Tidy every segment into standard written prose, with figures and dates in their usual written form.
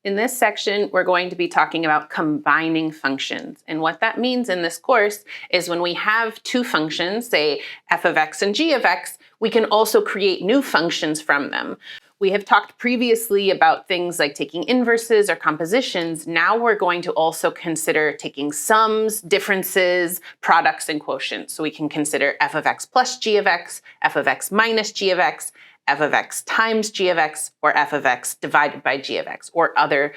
In this section, we're going to be talking about combining functions. And what that means in this course is when we have two functions, say f of x and g of x, we can also create new functions from them. We have talked previously about things like taking inverses or compositions. Now we're going to also consider taking sums, differences, products, and quotients. So we can consider f of x plus g of x, f of x minus g of x, f of x times g of x, or f of x divided by g of x, or other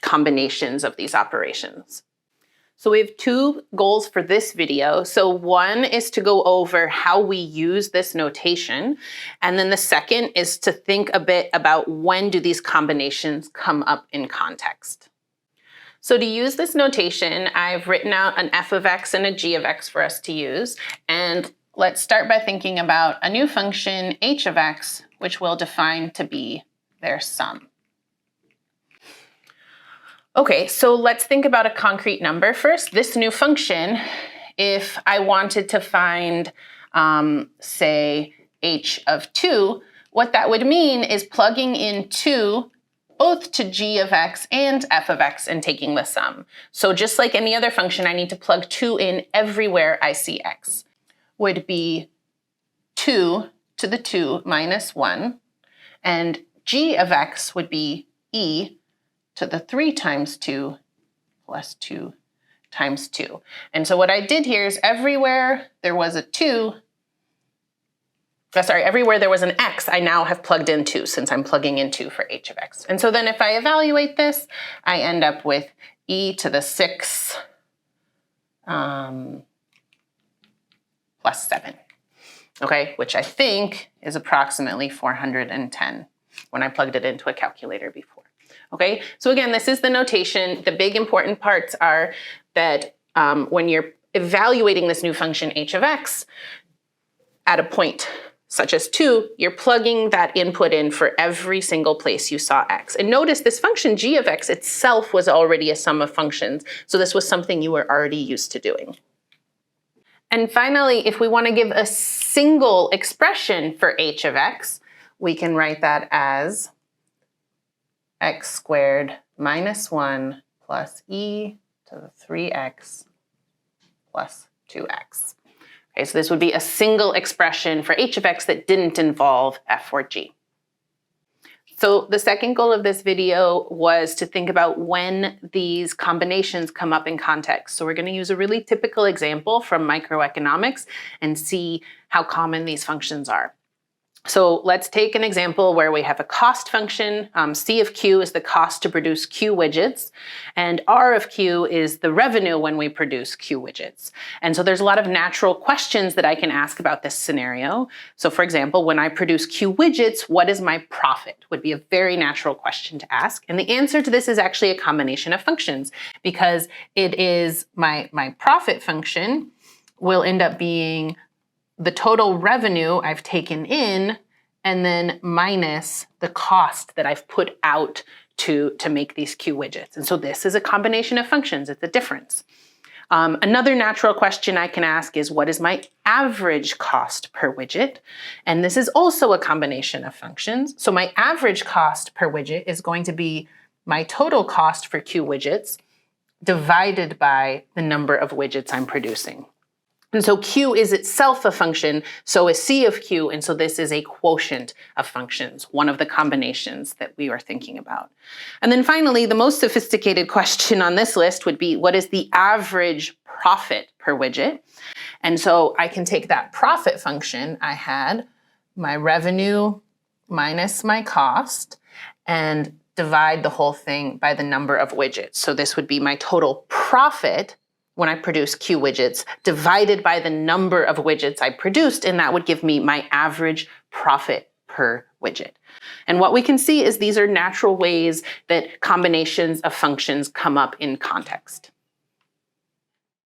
combinations of these operations. So we have two goals for this video. So one is to go over how we use this notation. And then the second is to think a bit about when do these combinations come up in context. So to use this notation, I've written out an f of x and a g of x for us to use. And let's start by thinking about a new function, h of x, which we'll define to be their sum. Okay, so let's think about a concrete number first. This new function, if I wanted to find, say, h of 2, what that would mean is plugging in 2 both to g of x and f of x and taking the sum. So just like any other function, I need to plug 2 in everywhere I see x. Would be 2 to the 2 minus 1, and g of x would be e to the 3 times 2 plus 2 times 2. And so what I did here is everywhere there was an x, I now have plugged in 2 since I'm plugging in 2 for h of x. And so then if I evaluate this, I end up with e to the 6 plus 7, okay, which I think is approximately 410 when I plugged it into a calculator before. Okay, so again, this is the notation. The big important parts are that when you're evaluating this new function h of x at a point such as 2, you're plugging that input in for every single place you saw x. And notice this function g of x itself was already a sum of functions, so this was something you were already used to doing. And finally, if we want to give a single expression for h of x, we can write that as x squared minus 1 plus e to the 3x plus 2x. Okay, so this would be a single expression for h of x that didn't involve f or g. So the second goal of this video was to think about when these combinations come up in context. So we're going to use a really typical example from microeconomics and see how common these functions are. So let's take an example where we have a cost function. C of Q is the cost to produce Q widgets, and R of Q is the revenue when we produce Q widgets. And so there's a lot of natural questions that I can ask about this scenario. So for example, when I produce Q widgets, what is my profit? Would be a very natural question to ask. And the answer to this is actually a combination of functions, because it is my profit function will end up being the total revenue I've taken in, and then minus the cost that I've put out to make these Q widgets. And so this is a combination of functions. It's a difference. Another natural question I can ask is, what is my average cost per widget? And this is also a combination of functions. So my average cost per widget is going to be my total cost for Q widgets divided by the number of widgets I'm producing. And so Q is itself a function, so is C of Q, and so this is a quotient of functions, one of the combinations that we are thinking about. And then finally, the most sophisticated question on this list would be, what is the average profit per widget? And so I can take that profit function, I had my revenue minus my cost, and divide the whole thing by the number of widgets. So this would be my total profit when I produce Q widgets divided by the number of widgets I produced, and that would give me my average profit per widget. And what we can see is these are natural ways that combinations of functions come up in context.